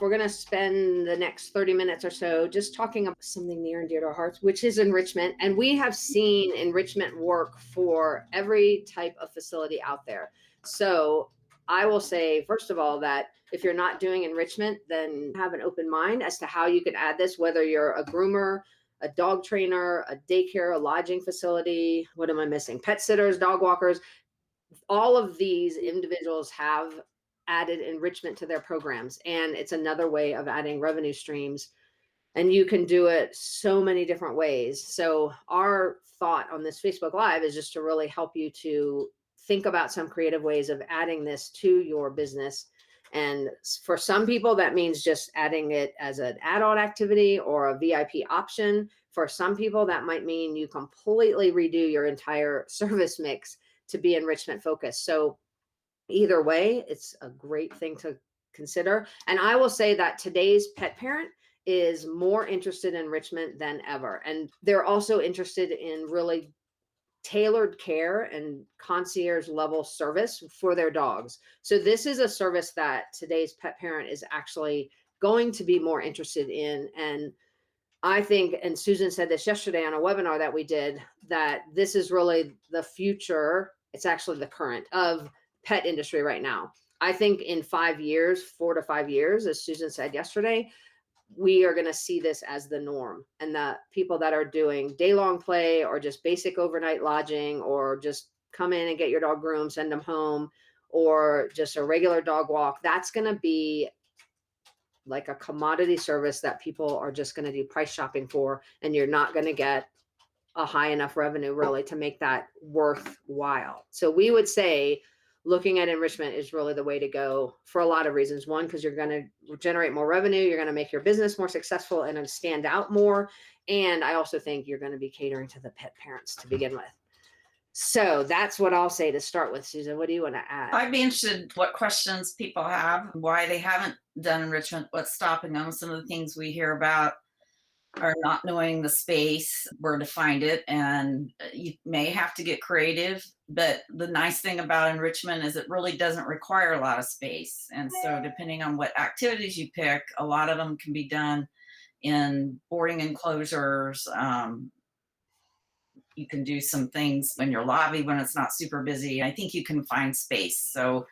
We're going to spend the next 30 minutes or so just talking about something near and dear to our hearts, which is enrichment. And we have seen enrichment work for every type of facility out there. So I will say, first of all, that if you're not doing enrichment, then have an open mind as to how you could add this, whether you're a groomer, a dog trainer, a daycare, a lodging facility. What am I missing? Pet sitters, dog walkers. All of these individuals have added enrichment to their programs, and it's another way of adding revenue streams, and you can do it so many different ways. So our thought on this Facebook Live is just to really help you to think about some creative ways of adding this to your business. And for some people, that means just adding it as an add-on activity or a VIP option. For some people, that might mean you completely redo your entire service mix to be enrichment focused. So either way, it's a great thing to consider. And I will say that today's pet parent is more interested in enrichment than ever. And they're also interested in really tailored care and concierge level service for their dogs. So this is a service that today's pet parent is actually going to be more interested in. And I think, and Susan said this yesterday on a webinar that we did, that this is really the future. It's actually the current of pet industry right now. I think in 5 years, 4 to 5 years, as Susan said yesterday, we are going to see this as the norm, and the people that are doing day-long play or just basic overnight lodging, or just come in and get your dog groomed, send them home, or just a regular dog walk, that's going to be like a commodity service that people are just going to do price shopping for, and you're not going to get a high enough revenue really to make that worthwhile. So we would say looking at enrichment is really the way to go for a lot of reasons. One, because you're going to generate more revenue, you're going to make your business more successful and stand out more. And I also think you're going to be catering to the pet parents to begin with. So that's what I'll say to start with. Susan, what do you want to add? I'd be interested what questions people have, why they haven't done enrichment, what's stopping them. Some of the things we hear about are not knowing the space, where to find it, and you may have to get creative. But the nice thing about enrichment is it really doesn't require a lot of space. And so depending on what activities you pick, a lot of them can be done in boarding enclosures. You can do some things in your lobby when it's not super busy. I think you can find space. So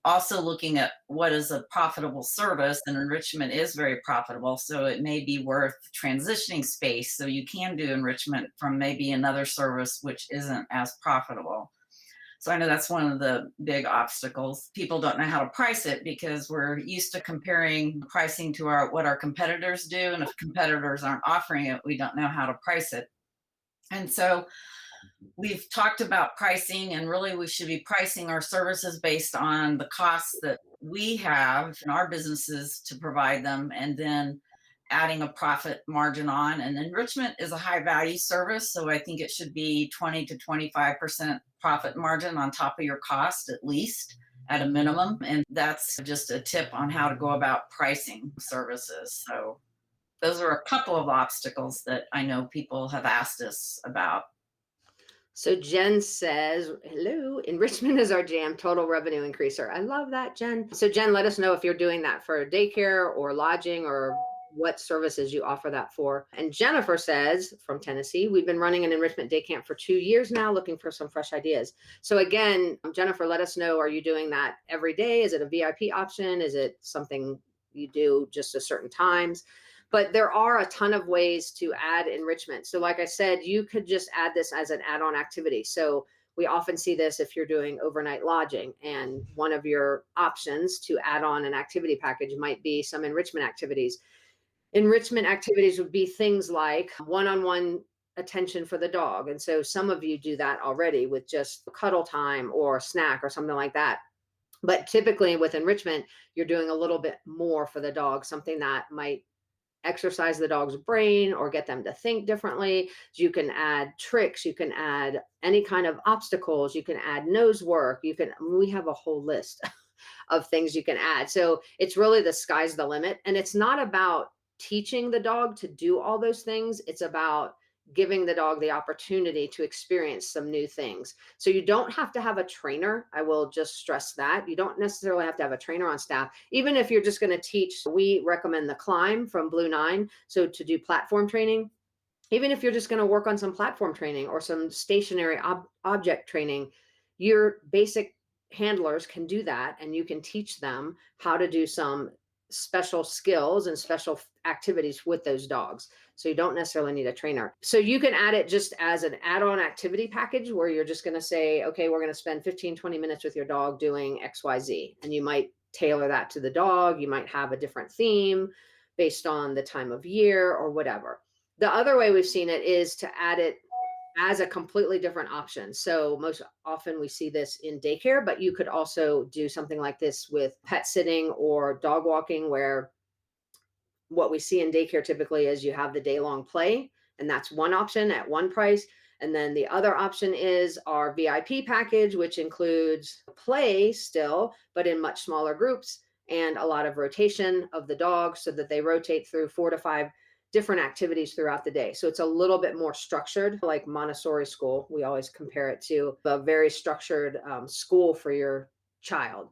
also looking at what is a profitable service, and enrichment is very profitable. So it may be worth transitioning space so you can do enrichment from maybe another service which isn't as profitable. So I know that's one of the big obstacles. People don't know how to price it because we're used to comparing pricing to what our competitors do. And if competitors aren't offering it, we don't know how to price it. And so we've talked about pricing, and really we should be pricing our services based on the costs that we have in our businesses to provide them, and then adding a profit margin on. And enrichment is a high value service, so I think it should be 20 to 25% profit margin on top of your cost, at least at a minimum. And that's just a tip on how to go about pricing services. So those are a couple of obstacles that I know people have asked us about. So Jen says, hello, enrichment is our jam, total revenue increaser. I love that, Jen. So Jen, let us know if you're doing that for daycare or lodging, or what services you offer that for. And Jennifer says, from Tennessee, we've been running an enrichment day camp for 2 years now, looking for some fresh ideas. So again, Jennifer, let us know, are you doing that every day? Is it a VIP option? Is it something you do just at certain times? But there are a ton of ways to add enrichment. So like I said, you could just add this as an add-on activity. So we often see this if you're doing overnight lodging, and one of your options to add on an activity package might be some enrichment activities. Enrichment activities would be things like one-on-one attention for the dog. And so some of you do that already with just cuddle time or snack or something like that. But typically with enrichment, you're doing a little bit more for the dog, something that might exercise the dog's brain or get them to think differently. You can add tricks, you can add any kind of obstacles, you can add nose work, we have a whole list of things you can add. So it's really the sky's the limit. And it's not about teaching the dog to do all those things. It's about giving the dog the opportunity to experience some new things. So you don't have to have a trainer. I will just stress that. You don't necessarily have to have a trainer on staff. Even if you're just going to teach, we recommend the Climb from Blue Nine. So to do platform training, even if you're just going to work on some platform training or some stationary object training, your basic handlers can do that, and you can teach them how to do some special skills and special activities with those dogs. So you don't necessarily need a trainer. So you can add it just as an add-on activity package where you're just going to say, okay, we're going to spend 15-20 minutes with your dog doing XYZ. And you might tailor that to the dog. You might have a different theme based on the time of year or whatever. The other way we've seen it is to add it as a completely different option. So most often we see this in daycare, but you could also do something like this with pet sitting or dog walking, where what we see in daycare typically is you have the day-long play, and that's one option at one price. And then the other option is our VIP package, which includes play still, but in much smaller groups and a lot of rotation of the dog so that they rotate through 4 to 5 different activities throughout the day. So it's a little bit more structured, like Montessori school. We always compare it to a very structured school for your child.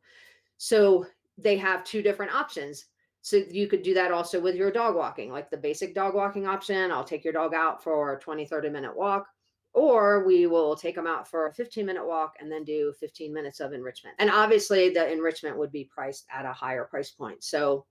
So they have 2 different options. So you could do that also with your dog walking, like the basic dog walking option. I'll take your dog out for a 20-30 minute walk, or we will take them out for a 15-minute walk and then do 15 minutes of enrichment. And obviously the enrichment would be priced at a higher price point. So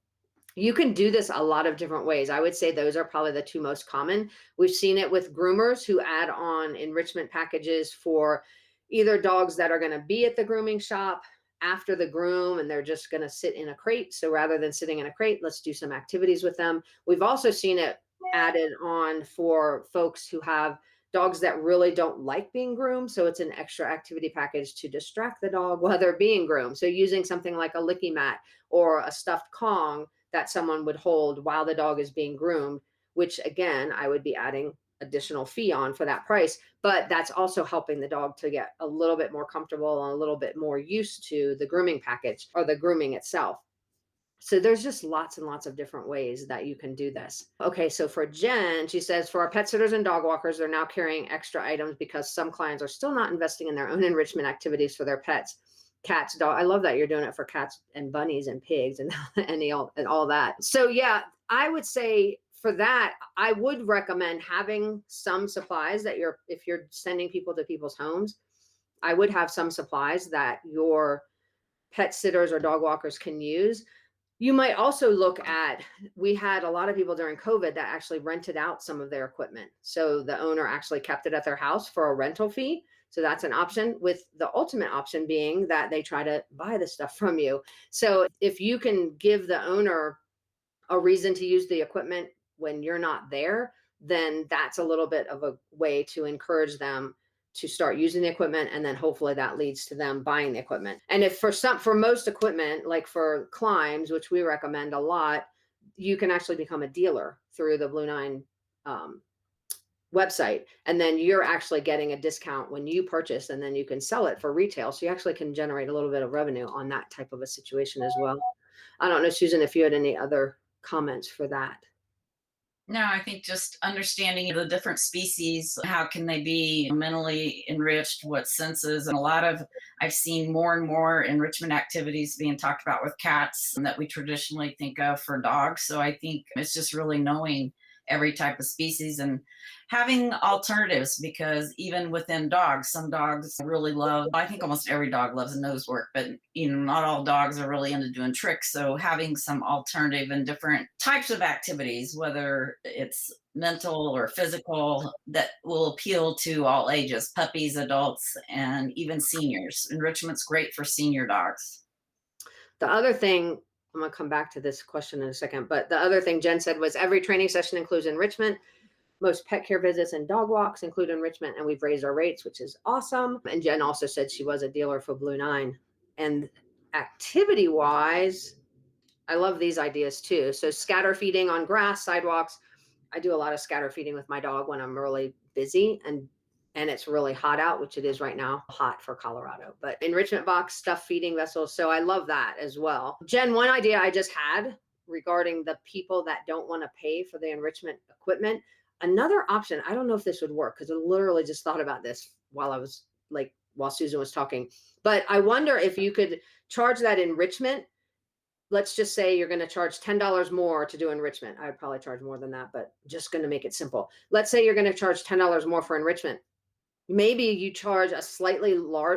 you can do this a lot of different ways. I would say those are probably the 2 most common. We've seen it with groomers who add on enrichment packages for either dogs that are going to be at the grooming shop after the groom and they're just going to sit in a crate. So rather than sitting in a crate, let's do some activities with them. We've also seen it added on for folks who have dogs that really don't like being groomed. So it's an extra activity package to distract the dog while they're being groomed. So using something like a licky mat or a stuffed Kong that someone would hold while the dog is being groomed, which again, I would be adding additional fee on for that price, but that's also helping the dog to get a little bit more comfortable and a little bit more used to the grooming package or the grooming itself. So there's just lots and lots of different ways that you can do this. Okay, so for Jen, she says, for our pet sitters and dog walkers, they're now carrying extra items because some clients are still not investing in their own enrichment activities for their pets. Cats, dog. I love that you're doing it for cats and bunnies and pigs and and all that. So yeah, I would say for that, I would recommend having some supplies that if you're sending people to people's homes, I would have some supplies that your pet sitters or dog walkers can use. You might also look at, we had a lot of people during COVID that actually rented out some of their equipment. So the owner actually kept it at their house for a rental fee. So that's an option, with the ultimate option being that they try to buy the stuff from you. So if you can give the owner a reason to use the equipment when you're not there, then that's a little bit of a way to encourage them to start using the equipment. And then hopefully that leads to them buying the equipment. And if for most equipment, like for climbs, which we recommend a lot, you can actually become a dealer through the Blue Nine website. And then you're actually getting a discount when you purchase, and then you can sell it for retail. So you actually can generate a little bit of revenue on that type of a situation as well. I don't know, Susan, if you had any other comments for that. No, I think just understanding the different species, how can they be mentally enriched, what senses, and I've seen more and more enrichment activities being talked about with cats that we traditionally think of for dogs. So I think it's just really knowing every type of species and having alternatives, because even within dogs, some dogs really love, I think almost every dog loves nose work, but not all dogs are really into doing tricks. So having some alternative and different types of activities, whether it's mental or physical, that will appeal to all ages, puppies, adults, and even seniors. Enrichment's great for senior dogs. The other thing, I'm going to come back to this question in a second, but the other thing Jen said was every training session includes enrichment. Most pet care visits and dog walks include enrichment, and we've raised our rates, which is awesome. And Jen also said she was a dealer for Blue Nine. And activity wise, I love these ideas too. So scatter feeding on grass, sidewalks. I do a lot of scatter feeding with my dog when I'm really busy and it's really hot out, which it is right now, hot for Colorado. But enrichment box, stuff feeding vessels. So I love that as well. Jen, one idea I just had regarding the people that don't want to pay for the enrichment equipment, Another option, I don't know if this would work because I literally just thought about this while Susan was talking, but I wonder if you could charge that enrichment. Let's just say you're going to charge $10 more to do enrichment. I would probably charge more than that, but just going to make it simple. Let's say you're going to charge $10 more for enrichment. Maybe you charge a slightly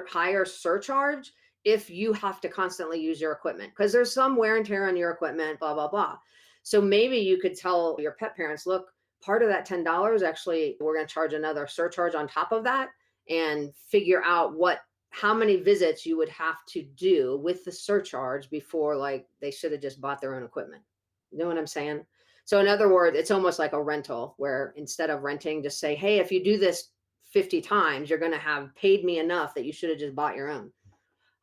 higher surcharge if you have to constantly use your equipment, because there's some wear and tear on your equipment, blah, blah, blah. So maybe you could tell your pet parents, look, part of that $10, actually, we're going to charge another surcharge on top of that, and figure out how many visits you would have to do with the surcharge before, like, they should have just bought their own equipment. You know what I'm saying? So in other words, it's almost like a rental, where instead of renting, just say, hey, if you do this 50 times, you're going to have paid me enough that you should have just bought your own.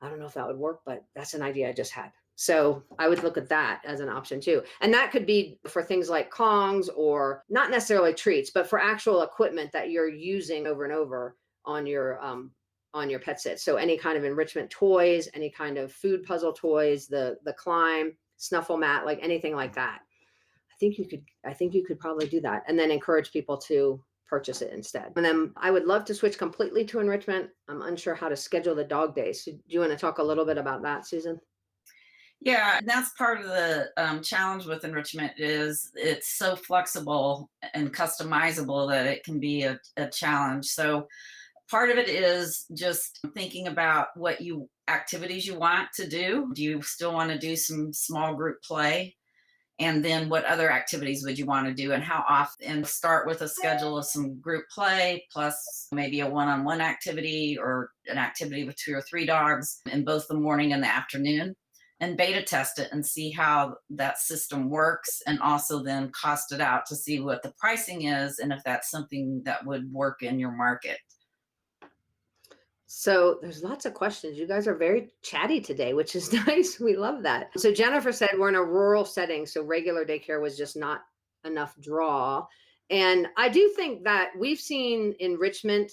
I don't know if that would work, but that's an idea I just had. So I would look at that as an option too. And that could be for things like Kongs, or not necessarily treats, but for actual equipment that you're using over and over on your pet sit. So any kind of enrichment toys, any kind of food puzzle toys, the climb, snuffle mat, like anything like that. I think you could probably do that, and then encourage people to purchase it instead. And then I would love to switch completely to enrichment. I'm unsure how to schedule the dog days. So do you want to talk a little bit about that, Susan? Yeah, and that's part of the challenge with enrichment is it's so flexible and customizable that it can be a challenge. So part of it is just thinking about what activities you want to do. Do you still want to do some small group play? And then what other activities would you want to do, and how often? And start with a schedule of some group play plus maybe a one-on-one activity, or an activity with 2 or 3 dogs in both the morning and the afternoon, and beta test it and see how that system works, and also then cost it out to see what the pricing is and if that's something that would work in your market. So there's lots of questions. You guys are very chatty today, which is nice. We love that. So Jennifer said we're in a rural setting, so regular daycare was just not enough draw. And I do think that we've seen enrichment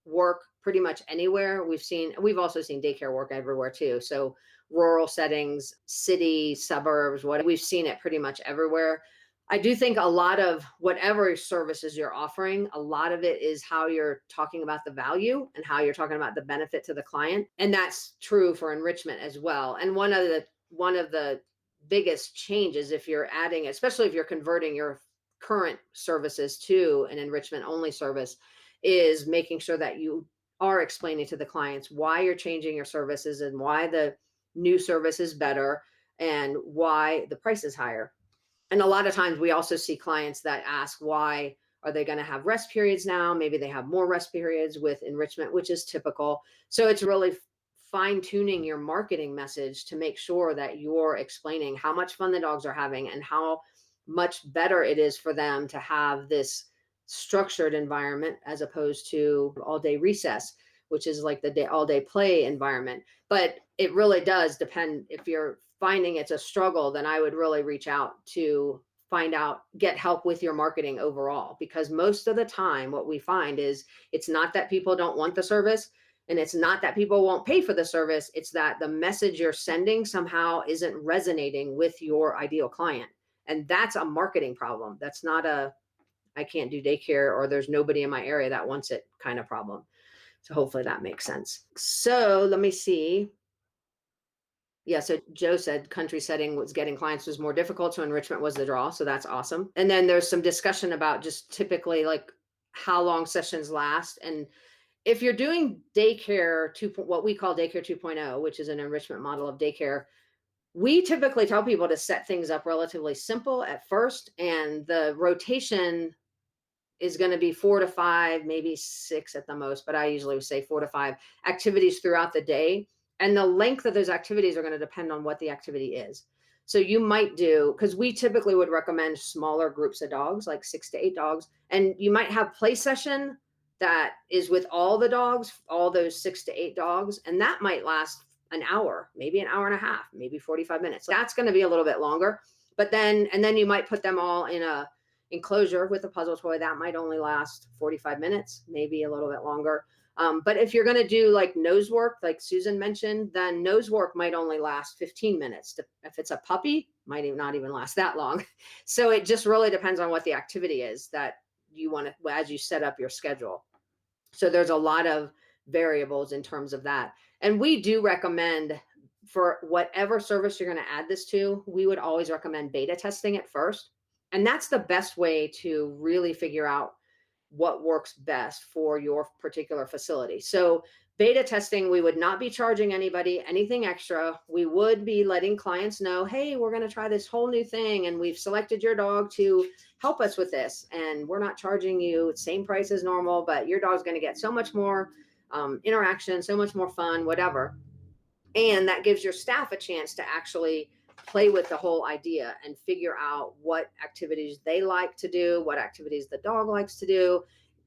work pretty much anywhere. We've also seen daycare work everywhere too. So rural settings, city, suburbs, we've seen it pretty much everywhere. I do think a lot of whatever services you're offering, a lot of it is how you're talking about the value and how you're talking about the benefit to the client. And that's true for enrichment as well. And one of the biggest changes, if you're adding, especially if you're converting your current services to an enrichment only service, is making sure that you are explaining to the clients why you're changing your services, and why the new service is better, and why the price is higher. And a lot of times we also see clients that ask, why are they going to have rest periods now? Maybe they have more rest periods with enrichment, which is typical. So it's really fine tuning your marketing message to make sure that you're explaining how much fun the dogs are having, and how much better it is for them to have this structured environment as opposed to all day recess, which is like the all day play environment. But it really does depend. If you're finding it's a struggle, then I would really reach out to get help with your marketing overall, because most of the time what we find is it's not that people don't want the service, and it's not that people won't pay for the service. It's that the message you're sending somehow isn't resonating with your ideal client. And that's a marketing problem. That's not I can't do daycare, or there's nobody in my area that wants it kind of problem. So hopefully that makes sense. So let me see. Yeah, so Joe said country setting was getting clients was more difficult, so enrichment was the draw. So that's awesome. And then there's some discussion about just typically like how long sessions last. And if you're doing daycare what we call daycare 2.0, which is an enrichment model of daycare, we typically tell people to set things up relatively simple at first, and the rotation is going to be 4 to 5, maybe 6 at the most, but I usually would say 4 to 5 activities throughout the day. And the length of those activities are going to depend on what the activity is. So you might do, because we typically would recommend smaller groups of dogs, like 6 to 8 dogs. And you might have play session that is with all the dogs, all those 6 to 8 dogs. And that might last an hour, maybe an hour and a half, maybe 45 minutes. That's going to be a little bit longer. But then you might put them all in a enclosure with a puzzle toy that might only last 45 minutes, maybe a little bit longer. But if you're going to do like nose work, like Susan mentioned, then nose work might only last 15 minutes. If it's a puppy, might not even last that long. So it just really depends on what the activity is that you want to, as you set up your schedule. So there's a lot of variables in terms of that. And we do recommend, for whatever service you're going to add this to, we would always recommend beta testing it first. And that's the best way to really figure out what works best for your particular facility. So beta testing, we would not be charging anybody anything extra. We would be letting clients know, hey, we're going to try this whole new thing, and we've selected your dog to help us with this. And we're not charging you same price as normal, but your dog's going to get so much more interaction, so much more fun, whatever. And that gives your staff a chance to actually play with the whole idea and figure out what activities they like to do, what activities the dog likes to do.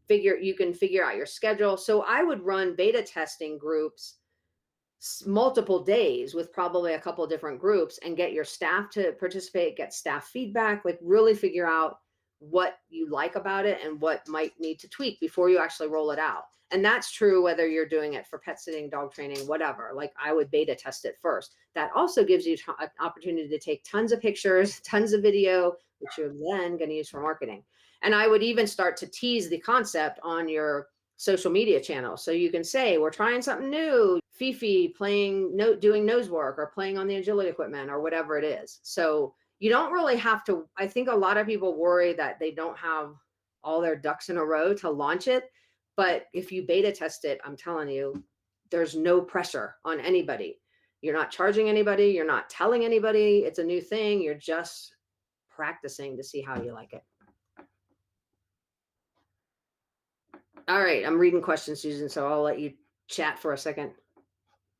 You can figure out your schedule. So I would run beta testing groups multiple days with probably a couple of different groups, and get your staff to participate, get staff feedback, like really figure out what you like about it and what might need to tweak before you actually roll it out. And that's true whether you're doing it for pet sitting, dog training, whatever. Like, I would beta test it first. That also gives you an opportunity to take tons of pictures, tons of video, which you're then going to use for marketing. And I would even start to tease the concept on your social media channel. So you can say, we're trying something new, Fifi playing, doing nose work, or playing on the agility equipment, or whatever it is. So you don't really have to, I think a lot of people worry that they don't have all their ducks in a row to launch it. But if you beta test it, I'm telling you, there's no pressure on anybody. You're not charging anybody. You're not telling anybody it's a new thing. You're just practicing to see how you like it. All right, I'm reading questions, Susan, so I'll let you chat for a second.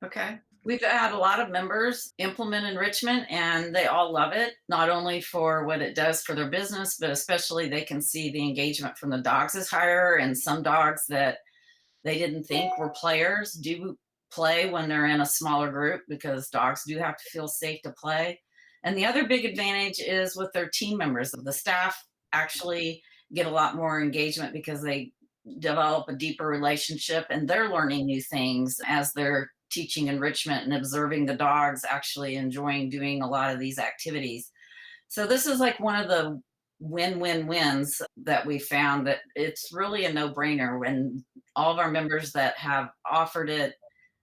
Okay. We've had a lot of members implement enrichment, and they all love it, not only for what it does for their business, but especially they can see the engagement from the dogs is higher. And some dogs that they didn't think were players do play when they're in a smaller group, because dogs do have to feel safe to play. And the other big advantage is with their team members. The staff actually get a lot more engagement because they develop a deeper relationship, and they're learning new things as they're teaching enrichment and observing the dogs actually enjoying doing a lot of these activities. So this is like one of the win-win-wins that we found, that it's really a no-brainer. When all of our members that have offered it,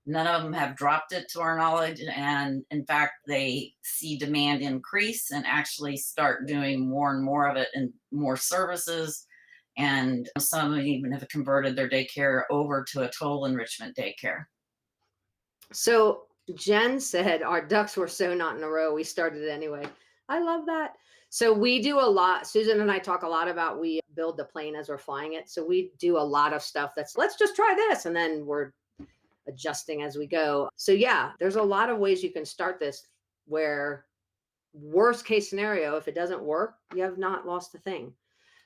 none of them have dropped it to our knowledge. And in fact, they see demand increase and actually start doing more and more of it and more services. And some even have converted their daycare over to a total enrichment daycare. So Jen said our ducks were so not in a row, we started it anyway. I love that. So we do a lot. Susan and I talk a lot about, we build the plane as we're flying it. So we do a lot of stuff that's, let's just try this, and then we're adjusting as we go. So yeah, there's a lot of ways you can start this, where worst case scenario, if it doesn't work, you have not lost a thing.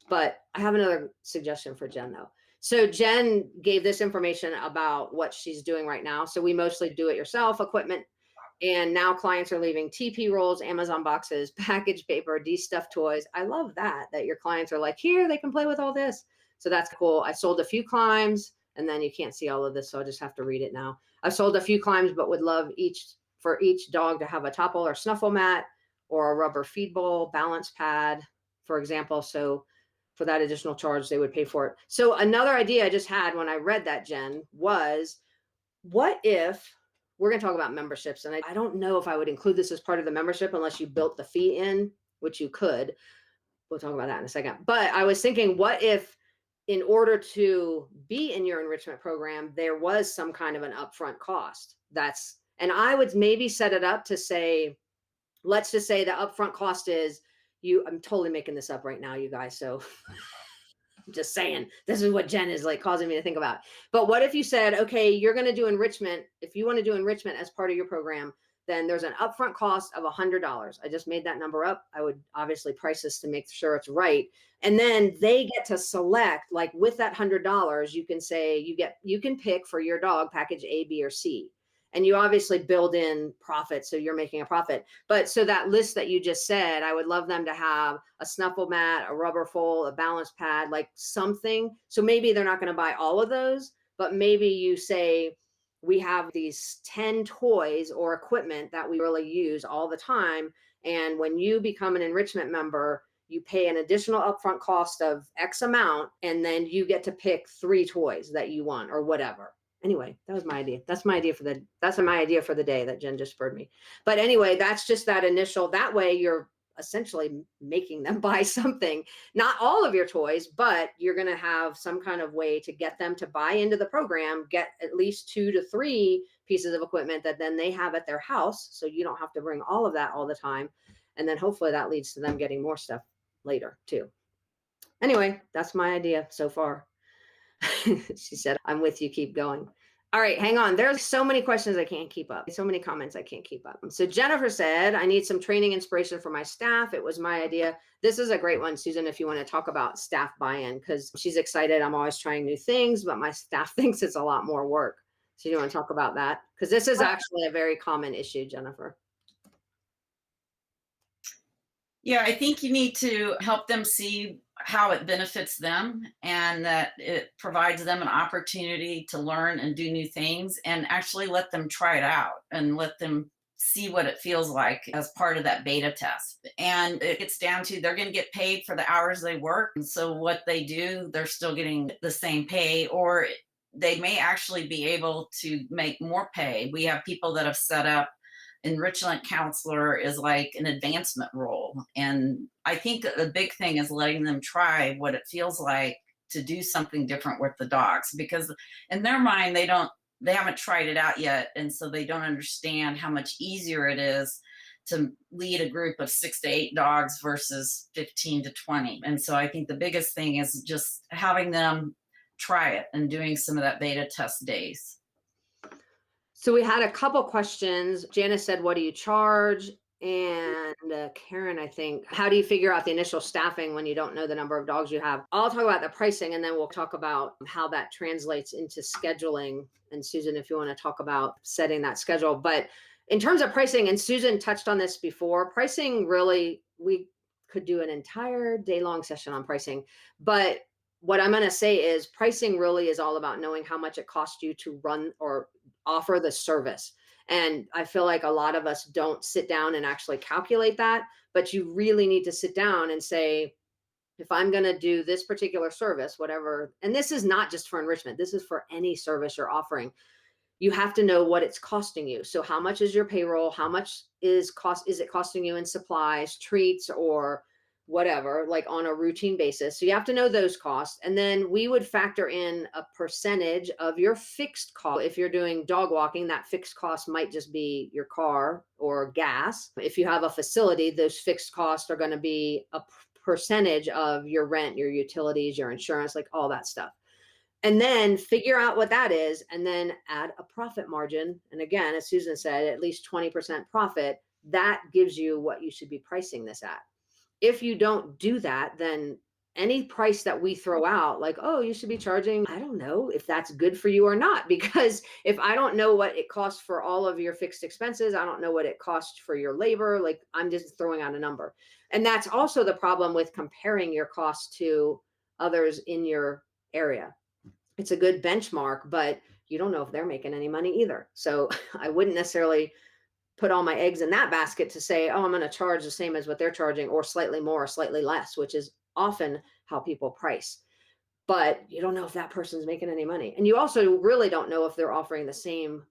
But I have another suggestion for Jen, though. So Jen gave this information about what she's doing right now. So we mostly do it yourself equipment. And now clients are leaving TP rolls, Amazon boxes, package paper, de-stuffed toys. I love that your clients are like, here, they can play with all this. So that's cool. I sold a few climbs, and then you can't see all of this, so I just have to read it now. I've sold a few climbs, but would love for each dog to have a topple or snuffle mat, or a rubber feed bowl, balance pad, for example. So for that additional charge, they would pay for it. So another idea I just had when I read that, Jen, was, what if we're going to talk about memberships? And I don't know if I would include this as part of the membership unless you built the fee in, which you could. We'll talk about that in a second. But I was thinking, what if in order to be in your enrichment program, there was some kind of an upfront cost? And I would maybe set it up to say, let's just say the upfront cost is, I'm totally making this up right now, you guys. So I'm just saying, this is what Jen is like causing me to think about. But what if you said, okay, you're going to do enrichment. If you want to do enrichment as part of your program, then there's an upfront cost of $100. I just made that number up. I would obviously price this to make sure it's right. And then they get to select, like with that $100, you can say, you can pick for your dog package A, B, or C. And you obviously build in profit, so you're making a profit. But so that list that you just said, I would love them to have a snuffle mat, a rubber fold, a balance pad, like something. So maybe they're not going to buy all of those, but maybe you say, we have these 10 toys or equipment that we really use all the time. And when you become an enrichment member, you pay an additional upfront cost of X amount, and then you get to pick 3 toys that you want or whatever. Anyway, that was my idea. That's my idea for the day that Jen just spurred me. But anyway, that's just that initial, that way you're essentially making them buy something, not all of your toys, but you're going to have some kind of way to get them to buy into the program, get at least 2 to 3 pieces of equipment that then they have at their house. So you don't have to bring all of that all the time. And then hopefully that leads to them getting more stuff later too. Anyway, that's my idea so far. She said, I'm with you. Keep going. All right, hang on. There's so many questions I can't keep up. So many comments I can't keep up. So Jennifer said, I need some training inspiration for my staff. It was my idea. This is a great one, Susan, if you want to talk about staff buy-in, because she's excited. I'm always trying new things, but my staff thinks it's a lot more work. So you want to talk about that? Because this is actually a very common issue, Jennifer. Yeah, I think you need to help them see how it benefits them and that it provides them an opportunity to learn and do new things, and actually let them try it out and let them see what it feels like as part of that beta test. And it gets down to they're going to get paid for the hours they work. And so what they do, they're still getting the same pay, or they may actually be able to make more pay. We have people that have set up enrichment counselor is like an advancement role. And I think the big thing is letting them try what it feels like to do something different with the dogs, because in their mind, they haven't tried it out yet. And so they don't understand how much easier it is to lead a group of 6 to 8 dogs versus 15 to 20. And so I think the biggest thing is just having them try it and doing some of that beta test days. So we had a couple questions. Janice said, what do you charge? And Karen, I think, how do you figure out the initial staffing when you don't know the number of dogs you have? I'll talk about the pricing, and then we'll talk about how that translates into scheduling. And Susan, if you want to talk about setting that schedule. But in terms of pricing, and Susan touched on this before, pricing really, we could do an entire day-long session on pricing. But what I'm going to say is pricing really is all about knowing how much it costs you to run or offer the service. And I feel like a lot of us don't sit down and actually calculate that, but you really need to sit down and say, if I'm going to do this particular service, whatever, and this is not just for enrichment, this is for any service you're offering, you have to know what it's costing you. So how much is your payroll? How much is it costing you in supplies, treats, or whatever, like on a routine basis? So you have to know those costs. And then we would factor in a percentage of your fixed cost. If you're doing dog walking, that fixed cost might just be your car or gas. If you have a facility, those fixed costs are going to be a percentage of your rent, your utilities, your insurance, like all that stuff. And then figure out what that is, and then add a profit margin. And again, as Susan said, at least 20% profit. That gives you what you should be pricing this at. If you don't do that, then any price that we throw out, like, oh, you should be charging, I don't know if that's good for you or not, because if I don't know what it costs for all of your fixed expenses, I don't know what it costs for your labor, like I'm just throwing out a number. And that's also the problem with comparing your costs to others in your area. It's a good benchmark, but you don't know if they're making any money either. So I wouldn't necessarily put all my eggs in that basket to say, oh, I'm going to charge the same as what they're charging, or slightly more or slightly less, which is often how people price. But you don't know if that person's making any money. And you also really don't know if they're offering the same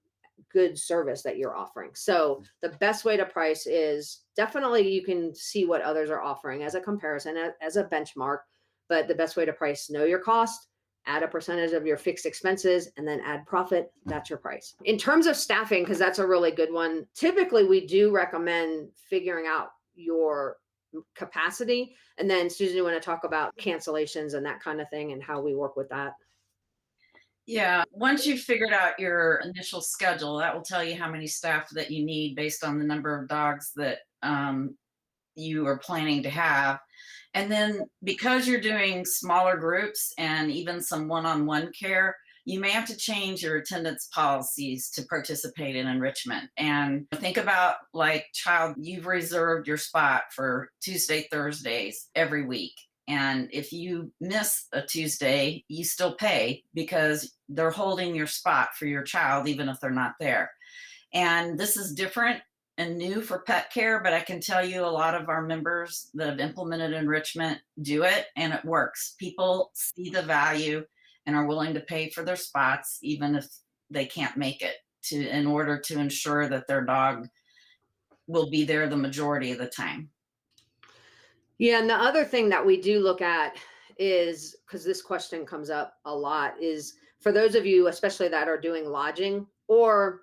good service that you're offering. So the best way to price is definitely you can see what others are offering as a comparison, as a benchmark. But the best way to price, know your cost, add a percentage of your fixed expenses, and then add profit. That's your price. In terms of staffing, because that's a really good one, typically we do recommend figuring out your capacity. And then Susan, you want to talk about cancellations and that kind of thing and how we work with that? Yeah, once you've figured out your initial schedule, that will tell you how many staff that you need based on the number of dogs that you are planning to have. And then because you're doing smaller groups and even some one-on-one care, you may have to change your attendance policies to participate in enrichment. And think about, like, child, you've reserved your spot for Tuesday, Thursdays every week. And if you miss a Tuesday, you still pay because they're holding your spot for your child, even if they're not there. And this is different and new for pet care, but I can tell you a lot of our members that have implemented enrichment do it and it works. People see the value and are willing to pay for their spots, even if they can't make it in order to ensure that their dog will be there the majority of the time. Yeah, and the other thing that we do look at is, because this question comes up a lot, is for those of you, especially that are doing lodging, or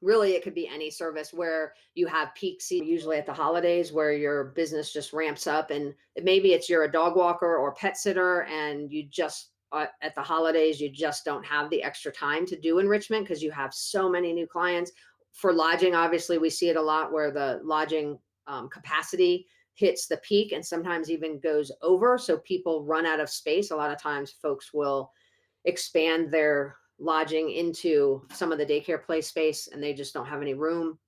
really it could be any service where you have peak season, usually at the holidays, where your business just ramps up, and maybe it's you're a dog walker or pet sitter, and you just at the holidays you just don't have the extra time to do enrichment because you have so many new clients. For lodging, obviously we see it a lot where the lodging capacity hits the peak and sometimes even goes over, so people run out of space. A lot of times folks will expand their lodging into some of the daycare play space and they just don't have any room.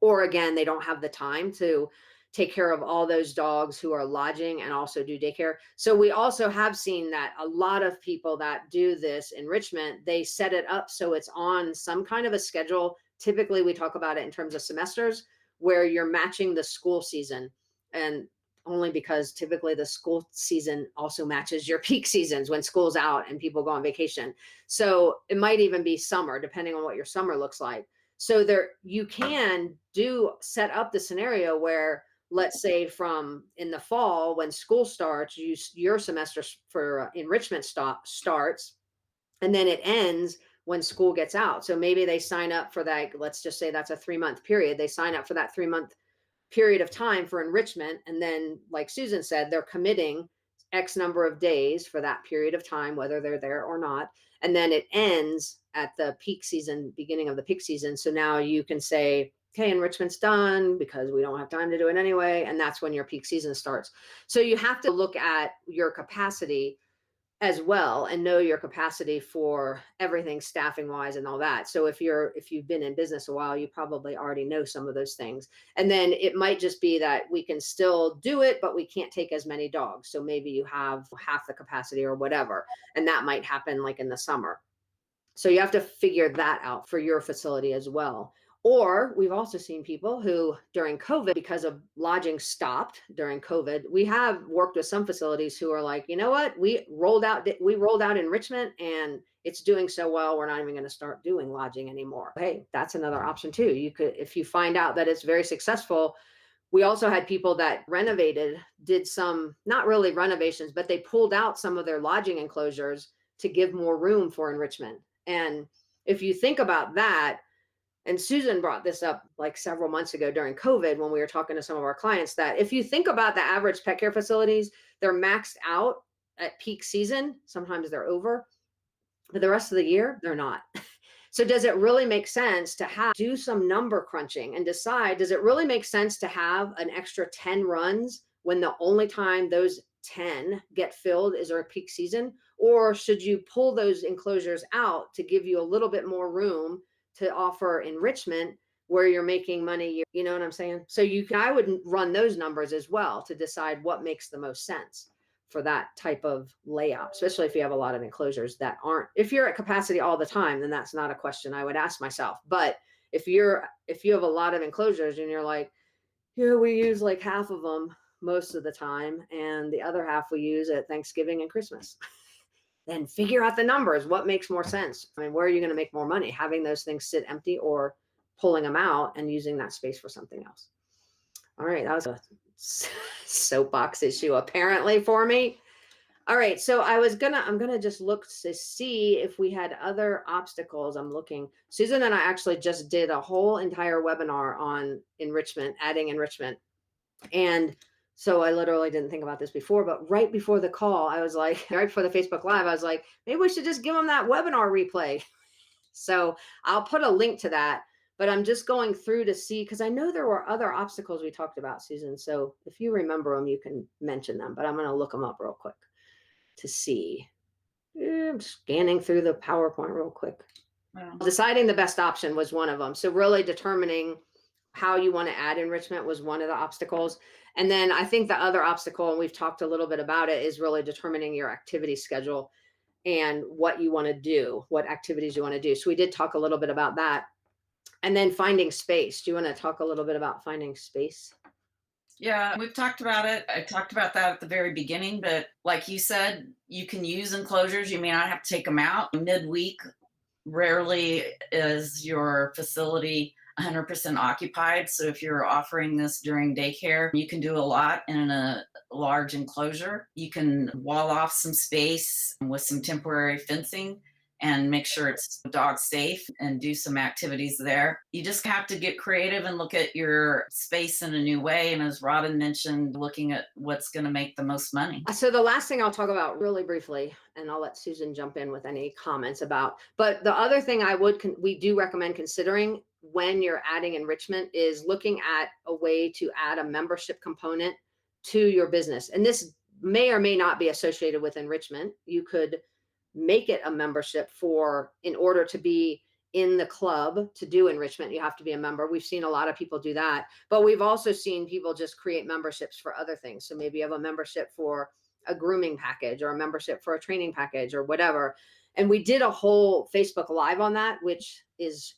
Or again, they don't have the time to take care of all those dogs who are lodging and also do daycare. So we also have seen that a lot of people that do this enrichment, they set it up so it's on some kind of a schedule. Typically, we talk about it in terms of semesters where you're matching the school season. And only because typically the school season also matches your peak seasons when school's out and people go on vacation. So it might even be summer, depending on what your summer looks like. So there you can do set up the scenario where, let's say, from in the fall when school starts, your semester for enrichment starts, and then it ends when school gets out. So maybe they sign up for that. Let's just say that's a 3-month period. They sign up for that 3-month period of time for enrichment. And then, like Susan said, they're committing X number of days for that period of time, whether they're there or not. And then it ends at the peak season, beginning of the peak season. So now you can say, okay, enrichment's done because we don't have time to do it anyway. And that's when your peak season starts. So you have to look at your capacity as well and know your capacity for everything staffing wise and all that. So if you've been in business a while, you probably already know some of those things. And then it might just be that we can still do it, but we can't take as many dogs. So maybe you have half the capacity or whatever, and that might happen like in the summer. So you have to figure that out for your facility as well. Or we've also seen people who during COVID, because of lodging stopped during COVID, we have worked with some facilities who are like, you know what, we rolled out enrichment and it's doing so well, we're not even going to start doing lodging anymore. Hey, that's another option too. You could, if you find out that it's very successful. We also had people that renovated, did some, not really renovations, but they pulled out some of their lodging enclosures to give more room for enrichment. And if you think about that, and Susan brought this up like several months ago during COVID when we were talking to some of our clients, that if you think about the average pet care facilities, they're maxed out at peak season. Sometimes they're over, but the rest of the year, they're not. So does it really make sense to do some number crunching and decide, does it really make sense to have an extra 10 runs when the only time those 10 get filled is our peak season? Or should you pull those enclosures out to give you a little bit more room to offer enrichment where you're making money? You know what I'm saying? So I would run those numbers as well to decide what makes the most sense for that type of layout, especially if you have a lot of enclosures that aren't, if you're at capacity all the time, then that's not a question I would ask myself. But if you have a lot of enclosures and you're like, yeah, we use like half of them most of the time and the other half we use at Thanksgiving and Christmas, then figure out the numbers. What makes more sense? I mean, where are you going to make more money? Having those things sit empty or pulling them out and using that space for something else? All right, that was a soapbox issue apparently for me. All right, so I'm gonna just look to see if we had other obstacles. I'm looking. Susan and I actually just did a whole entire webinar on enrichment, adding enrichment. And so I literally didn't think about this before, but right before the call, I was like, right before the Facebook Live, I was like, maybe we should just give them that webinar replay. So I'll put a link to that. But I'm just going through to see, because I know there were other obstacles we talked about, Susan. So if you remember them, you can mention them, but I'm going to look them up real quick to see. I'm scanning through the PowerPoint real quick. Wow. Deciding the best option was one of them. So really determining how you want to add enrichment was one of the obstacles. And then I think the other obstacle, and we've talked a little bit about it, is really determining your activity schedule and what you want to do, what activities you want to do. So we did talk a little bit about that. And then finding space. Do you want to talk a little bit about finding space? Yeah, we've talked about it. I talked about that at the very beginning, but like you said, you can use enclosures. You may not have to take them out midweek. Rarely is your facility 100% occupied. So if you're offering this during daycare, you can do a lot in a large enclosure. You can wall off some space with some temporary fencing and make sure it's dog safe and do some activities there. You just have to get creative and look at your space in a new way. And as Robin mentioned, looking at what's going to make the most money. So the last thing I'll talk about really briefly, and I'll let Susan jump in with any comments about, but the other thing we do recommend considering when you're adding enrichment is looking at a way to add a membership component to your business. And this may or may not be associated with enrichment. You could make it a membership in order to be in the club to do enrichment, you have to be a member. We've seen a lot of people do that, but we've also seen people just create memberships for other things. So maybe you have a membership for a grooming package or a membership for a training package or whatever. And we did a whole Facebook Live on that, which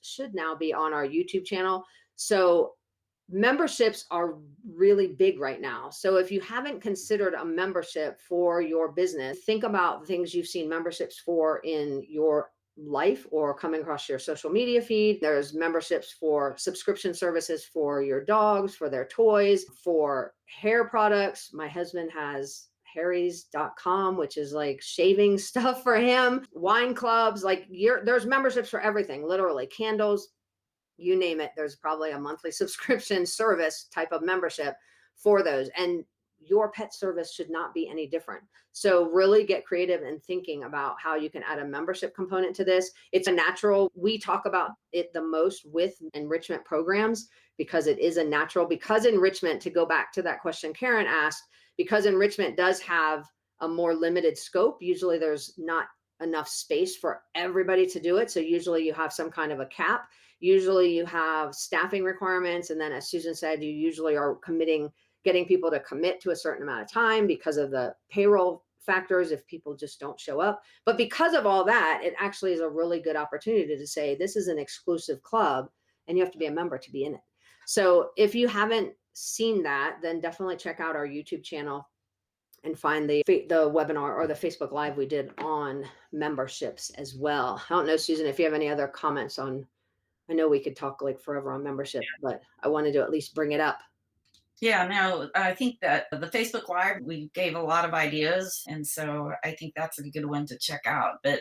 should now be on our YouTube channel. So memberships are really big right now. So if you haven't considered a membership for your business, think about things you've seen memberships for in your life or coming across your social media feed. There's memberships for subscription services for your dogs, for their toys, for hair products. My husband has harrys.com, which is like shaving stuff for him, wine clubs, there's memberships for everything, literally candles, you name it. There's probably a monthly subscription service type of membership for those. And your pet service should not be any different. So really get creative in thinking about how you can add a membership component to this. It's a natural, we talk about it the most with enrichment programs because it is a natural, because enrichment, to go back to that question Karen asked, because enrichment does have a more limited scope, usually there's not enough space for everybody to do it. So usually you have some kind of a cap. Usually you have staffing requirements. And then as Susan said, you usually are getting people to commit to a certain amount of time because of the payroll factors if people just don't show up. But because of all that, it actually is a really good opportunity to say, this is an exclusive club and you have to be a member to be in it. So if you haven't seen that, then definitely check out our YouTube channel and find the webinar or the Facebook Live we did on memberships as well. I don't know, Susan, if you have any other comments on, I know we could talk like forever on membership, but I wanted to at least bring it up. Yeah, no, I think that the Facebook Live, we gave a lot of ideas. And so I think that's a good one to check out. But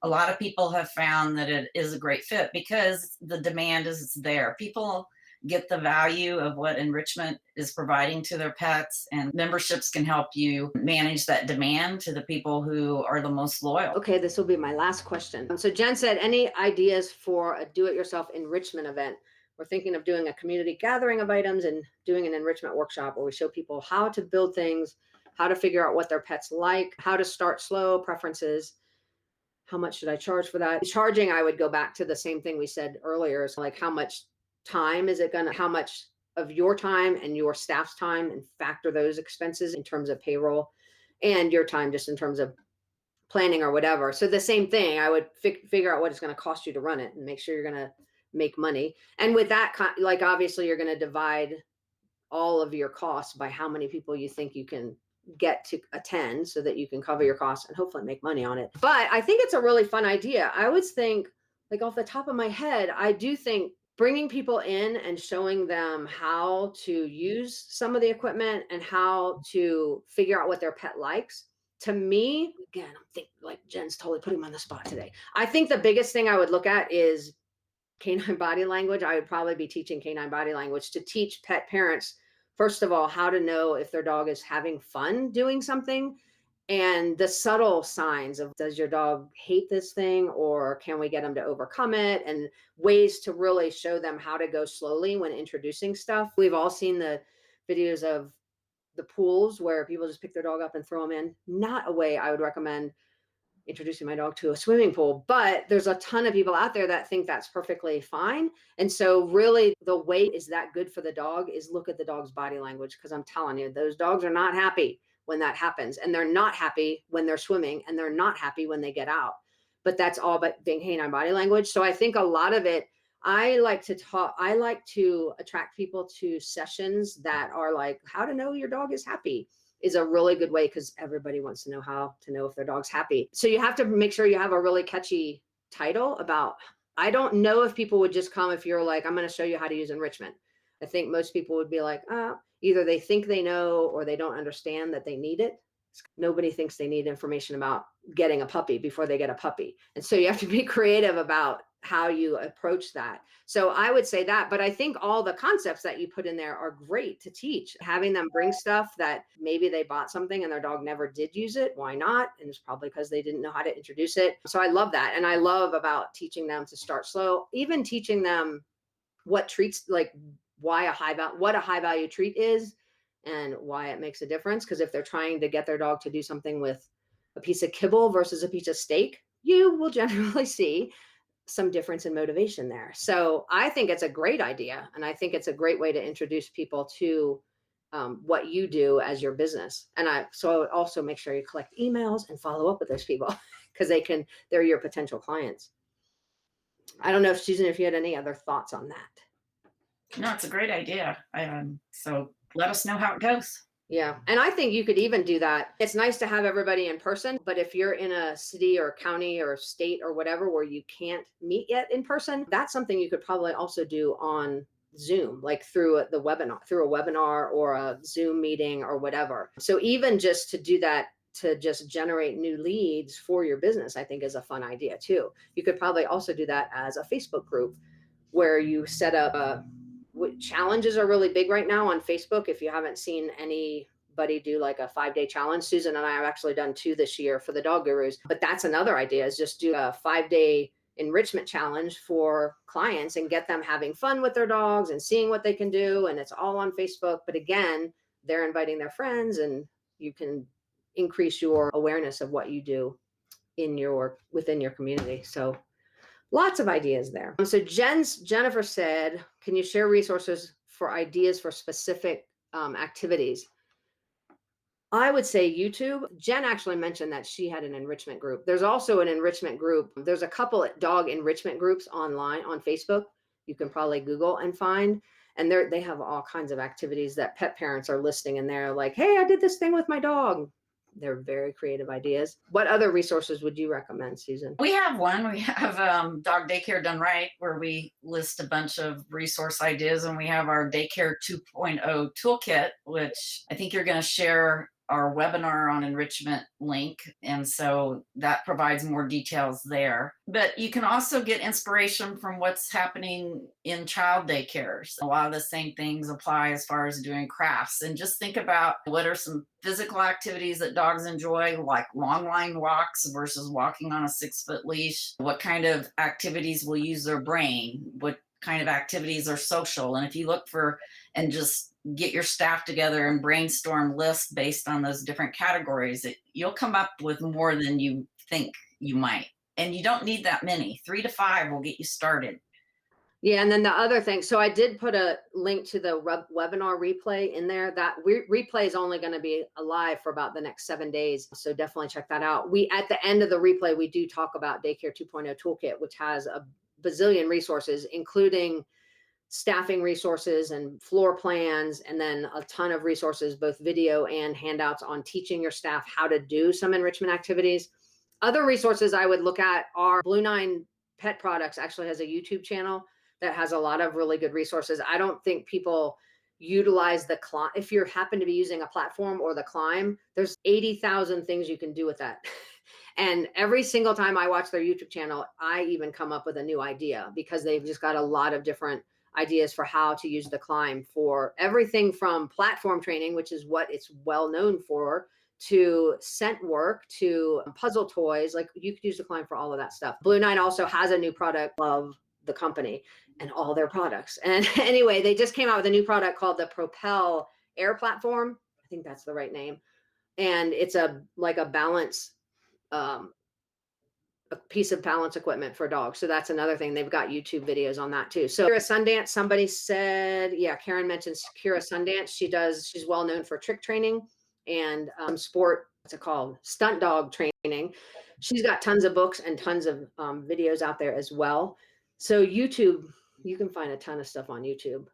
a lot of people have found that it is a great fit because the demand is there. People get the value of what enrichment is providing to their pets, and memberships can help you manage that demand to the people who are the most loyal. Okay, this will be my last question. So Jen said, any ideas for a do-it-yourself enrichment event? We're thinking of doing a community gathering of items and doing an enrichment workshop where we show people how to build things, how to figure out what their pets like, how to start slow, preferences. How much should I charge for that? Charging, I would go back to the same thing we said earlier, is like how much time is it how much of your time and your staff's time, and factor those expenses in terms of payroll and your time just in terms of planning or whatever. So the same thing, I would figure out what it's going to cost you to run it and make sure you're going to make money. And with that, like obviously you're going to divide all of your costs by how many people you think you can get to attend so that you can cover your costs and hopefully make money on it. But I think it's a really fun idea. I always think, like off the top of my head, I do think bringing people in and showing them how to use some of the equipment and how to figure out what their pet likes. To me, again, I'm thinking like Jen's totally putting me on the spot today. I think the biggest thing I would look at is canine body language. I would probably be teaching canine body language to teach pet parents, first of all, how to know if their dog is having fun doing something, and the subtle signs of, does your dog hate this thing, or can we get them to overcome it, and ways to really show them how to go slowly when introducing stuff. We've all seen the videos of the pools where people just pick their dog up and throw them in. Not a way I would recommend introducing my dog to a swimming pool, but there's a ton of people out there that think that's perfectly fine. And so really the way is that good for the dog is look at the dog's body language. Cause I'm telling you, those dogs are not happy when that happens. And they're not happy when they're swimming, and they're not happy when they get out, but that's all but being canine body language. So I think a lot of it, I like to talk, I like to attract people to sessions that are like, how to know your dog is happy is a really good way, because everybody wants to know how to know if their dog's happy. So you have to make sure you have a really catchy title about, I don't know if people would just come if you're like, I'm going to show you how to use enrichment. I think most people would be like, either they think they know or they don't understand that they need it. Nobody thinks they need information about getting a puppy before they get a puppy. And so you have to be creative about how you approach that. So I would say that, but I think all the concepts that you put in there are great to teach. Having them bring stuff that maybe they bought something and their dog never did use it. Why not? And it's probably because they didn't know how to introduce it. So I love that. And I love about teaching them to start slow, even teaching them what treats, like why a high value, what a high value treat is and why it makes a difference. Because if they're trying to get their dog to do something with a piece of kibble versus a piece of steak, you will generally see some difference in motivation there. So I think it's a great idea. And I think it's a great way to introduce people to what you do as your business. And so also make sure you collect emails and follow up with those people because they're your potential clients. I don't know if Susan, if you had any other thoughts on that. No, it's a great idea. So let us know how it goes. Yeah. And I think you could even do that. It's nice to have everybody in person, but if you're in a city or county or state or whatever where you can't meet yet in person, that's something you could probably also do on Zoom, like through a webinar or a Zoom meeting or whatever. So even just to do that, to just generate new leads for your business, I think is a fun idea too. You could probably also do that as a Facebook group where you set up challenges are really big right now on Facebook. If you haven't seen anybody do like a 5-day challenge, Susan and I have actually done 2 this year for the dog gurus, but that's another idea, is just do a 5-day enrichment challenge for clients and get them having fun with their dogs and seeing what they can do. And it's all on Facebook. But again, they're inviting their friends and you can increase your awareness of what you do within your community. So lots of ideas there. So Jennifer said, can you share resources for ideas for specific activities? I would say YouTube. Jen actually mentioned that she had an enrichment group. There's also an enrichment group. There's a couple of dog enrichment groups online on Facebook. You can probably Google and find. And they have all kinds of activities that pet parents are listing in there, like, hey, I did this thing with my dog. They're very creative ideas. What other resources would you recommend, Susan? We have one. We have Dog Daycare Done Right, where we list a bunch of resource ideas, and we have our Daycare 2.0 toolkit, which I think you're going to share our webinar on enrichment link. And so that provides more details there. But you can also get inspiration from what's happening in child daycares. A lot of the same things apply as far as doing crafts. And just think about what are some physical activities that dogs enjoy, like long line walks versus walking on a 6-foot leash. What kind of activities will use their brain? What kind of activities are social? And if you look for and just get your staff together and brainstorm lists based on those different categories, you'll come up with more than you think you might. And you don't need that many. 3 to 5 will get you started. Yeah, and then the other thing, so I did put a link to the webinar replay in there. That replay is only going to be alive for about the next 7 days, so definitely check that out. At the end of the replay, we do talk about Daycare 2.0 Toolkit, which has a bazillion resources, including staffing resources and floor plans, and then a ton of resources, both video and handouts on teaching your staff how to do some enrichment activities. Other resources I would look at are Blue Nine Pet Products actually has a YouTube channel that has a lot of really good resources. I don't think people utilize the Climb. If you happen to be using a platform or the Climb, there's 80,000 things you can do with that. And every single time I watch their YouTube channel, I even come up with a new idea because they've just got a lot of different ideas for how to use the Climb for everything from platform training, which is what it's well known for, to scent work, to puzzle toys. Like you could use the Climb for all of that stuff. Blue Nine also has a new product. Love the company and all their products. And anyway, they just came out with a new product called the Propel Air Platform. I think that's the right name. And it's like a balance, a piece of balance equipment for dogs. So that's another thing. They've got YouTube videos on that too. So Kira Sundance, somebody said, yeah, Karen mentioned Kira Sundance. She's well known for trick training and sport, what's it called? Stunt dog training. She's got tons of books and tons of videos out there as well. So YouTube You can find a ton of stuff on YouTube.